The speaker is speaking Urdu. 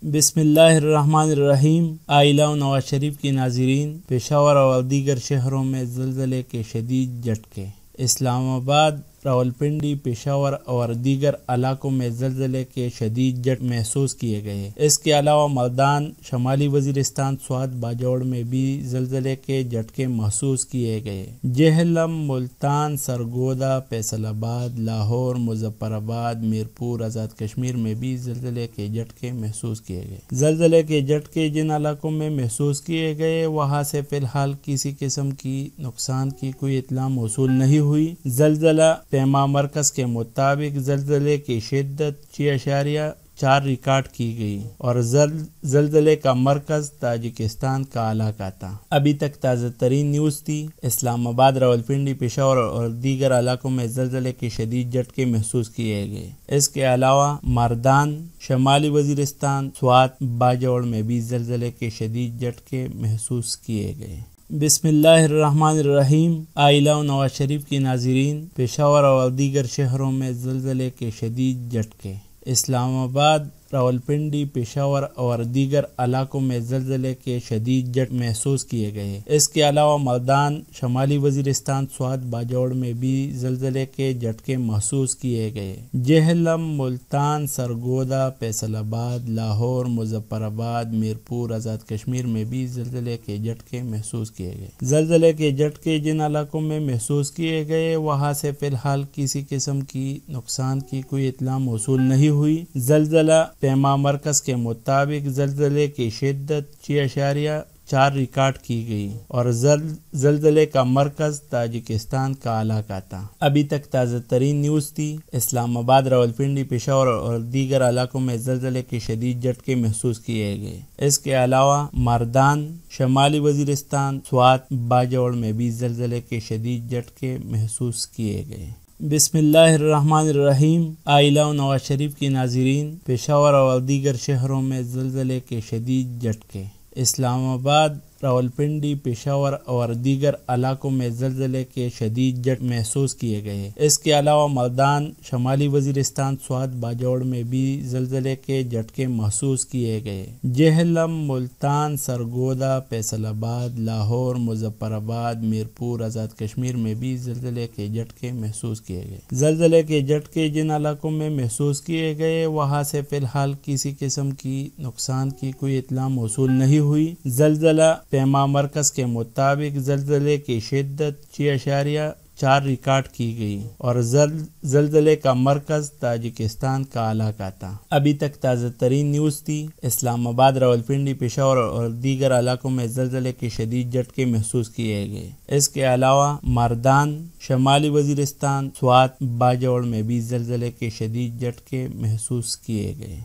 بسم اللہ الرحمن الرحیم۔ عائلہ و نواز شریف کی ناظرین، پشاور اور دیگر شہروں میں زلزلے کے شدید جھٹکے۔ اسلام آباد، راولپنڈی، پشاور اور دیگر علاقوں میں زلزلے کے شدید جھٹکے محسوس کیے گئے۔ اس کے علاوہ ملدان، شمالی وزیرستان، سوات، باجوڑ میں بھی زلزلے کے جھٹکے محسوس کیے گئے۔ جہلم، ملتان، سرگودا، فیصل آباد، لاہور، مظفر آباد، میرپور، آزاد کشمیر میں بھی زلزلے کے جھٹکے محسوس کیے گئے۔ زلزلے کے جھٹکے جن علاقوں میں محسوس کیے گئے وہاں سے فی الحال کسی قسم کی نقصان کی کوئی اطلاع موصول نہیں ہوئی۔ زلزلہ پیما مرکز کے مطابق زلزلے کی شدت 6.4 ریکارڈ کی گئی اور زلزلے کا مرکز تاجکستان کا علاقہ تھا۔ ابھی تک تازہ ترین نیوز تھی۔ اسلام آباد، راولپنڈی، پشاور اور دیگر علاقوں میں زلزلے کے شدید جھٹکے محسوس کیے گئے۔ اس کے علاوہ مردان، شمالی وزیرستان، سوات، باجوڑ میں بھی زلزلے کے شدید جھٹکے محسوس کیے گئے۔ بسم اللہ الرحمن الرحیم۔ عائلہ و نواز شریف کی ناظرین، پشاور اور دیگر شہروں میں زلزلے کے شدید جھٹکے۔ اسلام آباد، راولپنڈی، پشاور اور دیگر علاقوں میں زلزلے کے شدید جھٹکے محسوس کیے گئے۔ اس کے علاوہ ملدان، شمالی وزیرستان، سوات، باجوڑ میں بھی زلزلے کے جھٹکے محسوس کیے گئے۔ جہلم، ملتان، سرگودا، فیصل آباد، لاہور، مظفر آباد، میرپور، آزاد کشمیر میں بھی زلزلے کے جھٹکے محسوس کیے گئے۔ زلزلے کے جھٹکے جن علاقوں میں محسوس کیے گئے وہاں سے فی الحال کسی قسم کی نقصان کی کوئی اطلاع موصول نہیں ہوئی۔ زلزلہ پیما مرکز کے مطابق زلزلے کی شدت 6.4 ریکارڈ کی گئی اور زلزلے کا مرکز تاجکستان کا علاقہ تھا۔ ابھی تک تازہ ترین نیوز تھی۔ اسلام آباد، راولپنڈی، پشاور اور دیگر علاقوں میں زلزلے کے شدید جھٹکے محسوس کیے گئے۔ اس کے علاوہ مردان، شمالی وزیرستان، سوات، باجوڑ میں بھی زلزلے کے شدید جھٹکے محسوس کیے گئے۔ بسم اللہ الرحمن الرحیم۔ عائلہ و نواز شریف کی ناظرین، پشاور اور دیگر شہروں میں زلزلے کے شدید جھٹکے۔ اسلام آباد، راولپنڈی، پشاور اور دیگر علاقوں میں زلزلے کے شدید جھٹکے محسوس کیے گئے۔ اس کے علاوہ ملدان، شمالی وزیرستان، سوات، باجوڑ میں بھی زلزلے کے جھٹکے محسوس کیے گئے۔ جہلم، ملتان، سرگودا، فیصل آباد، لاہور، مظفر آباد، میرپور، آزاد کشمیر میں بھی زلزلے کے جھٹکے محسوس کیے گئے۔ زلزلے کے جھٹکے جن علاقوں میں محسوس کیے گئے وہاں سے فی الحال کسی قسم کی نقصان کی کوئی اطلاع موصول نہیں ہوئی۔ زلزلہ پیما مرکز کے مطابق زلزلے کی شدت 6.4 ریکارڈ کی گئی اور زلزلے کا مرکز تاجکستان کا علاقہ تھا۔ ابھی تک تازہ ترین نیوز تھی۔ اسلام آباد، راولپنڈی، پشاور اور دیگر علاقوں میں زلزلے کے شدید جھٹکے محسوس کیے گئے۔ اس کے علاوہ مردان، شمالی وزیرستان، سوات، باجوڑ میں بھی زلزلے کے شدید جھٹکے محسوس کیے گئے۔